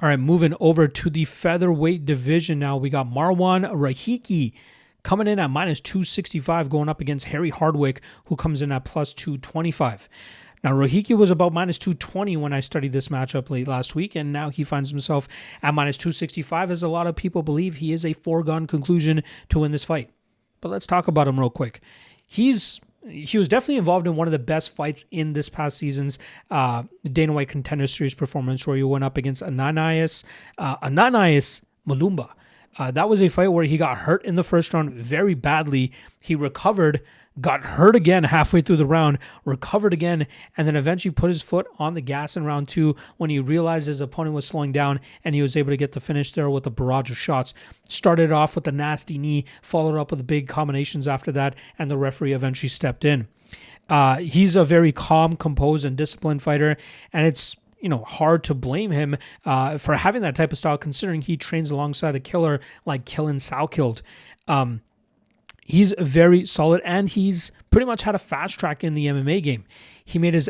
All right, moving over to the featherweight division now. We got Marwan Rahiki coming in at minus 265, going up against Harry Hardwick, who comes in at plus 225. Now, Rahiki was about minus 220 when I studied this matchup late last week, and now he finds himself at minus 265, as a lot of people believe he is a foregone conclusion to win this fight. But let's talk about him real quick. He was definitely involved in one of the best fights in this past season's Dana White Contender Series performance, where he went up against Ananias Malumba. That was a fight where he got hurt in the first round very badly. He recovered, got hurt again halfway through the round, recovered again, and then eventually put his foot on the gas in round 2 when he realized his opponent was slowing down, and he was able to get the finish there with a barrage of shots. Started off with a nasty knee, followed up with big combinations after that, and the referee eventually stepped in. He's a very calm, composed, and disciplined fighter, and it's hard to blame him for having that type of style, considering he trains alongside a killer like Killen Salkild. He's very solid, and he's pretty much had a fast track in the MMA game. He made his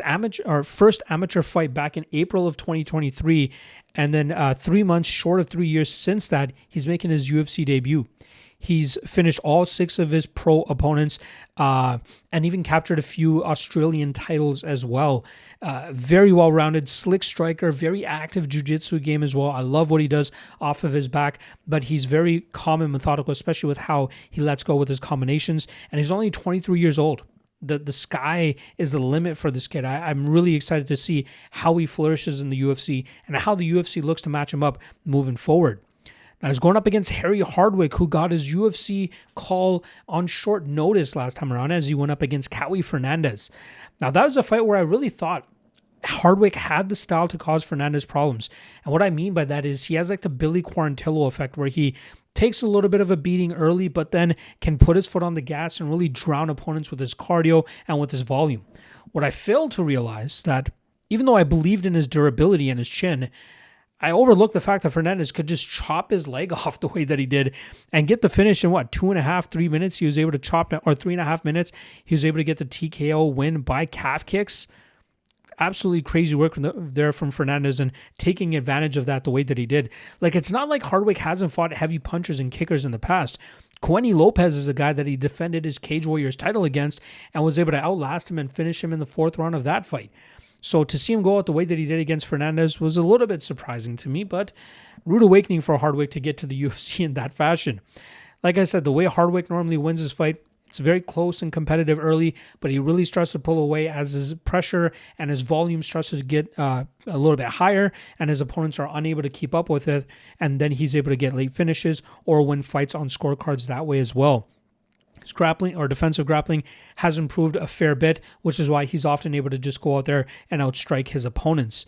first amateur fight back in April of 2023, and then 3 months short of 3 years since that, he's making his UFC debut. He's finished all 6 of his pro opponents and even captured a few Australian titles as well. Very well-rounded, slick striker, very active jiu-jitsu game as well. I love what he does off of his back, but he's very calm and methodical, especially with how he lets go with his combinations. And he's only 23 years old. The sky is the limit for this kid. I'm really excited to see how he flourishes in the UFC and how the UFC looks to match him up moving forward. Now, he's going up against Harry Hardwick, who got his UFC call on short notice last time around as he went up against Cowie Fernandez. Now, that was a fight where I really thought Hardwick had the style to cause Fernandez problems. And what I mean by that is he has like the Billy Quarantillo effect, where he takes a little bit of a beating early, but then can put his foot on the gas and really drown opponents with his cardio and with his volume. What I failed to realize that even though I believed in his durability and his chin, I overlooked the fact that Fernandez could just chop his leg off the way that he did and get the finish in 2.5, 3 minutes. He was able to chop, or 3.5 minutes. He was able to get the TKO win by calf kicks. Absolutely crazy work there from Fernandez, and taking advantage of that the way that he did. Like, it's not like Hardwick hasn't fought heavy punchers and kickers in the past. Quenny Lopez is a guy that he defended his Cage Warriors title against and was able to outlast him and finish him in the 4th round of that fight. So to see him go out the way that he did against Fernandez was a little bit surprising to me, but rude awakening for Hardwick to get to the UFC in that fashion. Like I said, the way Hardwick normally wins his fight, it's very close and competitive early, but he really starts to pull away as his pressure and his volume starts to get a little bit higher, and his opponents are unable to keep up with it, and then he's able to get late finishes or win fights on scorecards that way as well. His grappling or defensive grappling has improved a fair bit, which is why he's often able to just go out there and outstrike his opponents.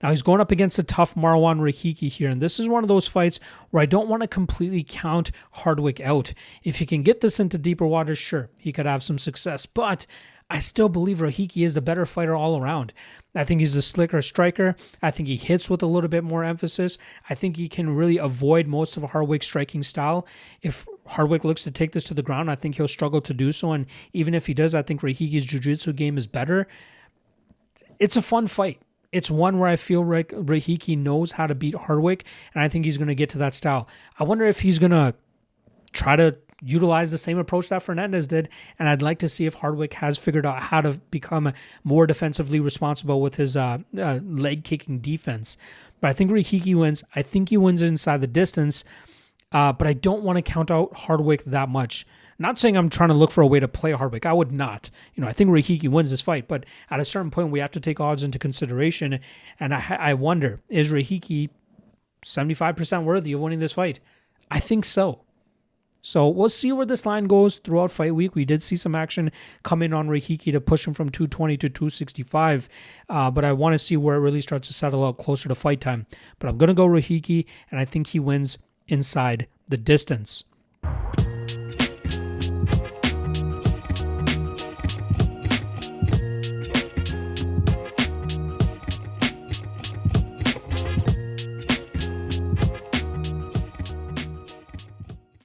Now, he's going up against a tough Marwan Rahiki here, and this is one of those fights where I don't want to completely count Hardwick out. If he can get this into deeper waters, sure, he could have some success, but I still believe Rahiki is the better fighter all around. I think he's a slicker striker. I think he hits with a little bit more emphasis. I think he can really avoid most of Hardwick's striking style. If Hardwick looks to take this to the ground, I think he'll struggle to do so, and even if he does, I think Rahiki's jiu-jitsu game is better. It's a fun fight. It's one where I feel like Rahiki knows how to beat Hardwick, and I think he's going to get to that style. I wonder if he's going to try to utilize the same approach that Fernandez did, and I'd like to see if Hardwick has figured out how to become more defensively responsible with his leg-kicking defense. But I think Rahiki wins. I think he wins inside the distance, but I don't want to count out Hardwick that much. Not saying I'm trying to look for a way to play Hardwick. I would not. I think Rahiki wins this fight, but at a certain point, we have to take odds into consideration, and I wonder, is Rahiki 75% worthy of winning this fight? I think so. So we'll see where this line goes throughout fight week. We did see some action come in on Rahiki to push him from 220 to 265, but I want to see where it really starts to settle out closer to fight time. But I'm going to go Rahiki, and I think he wins inside the distance.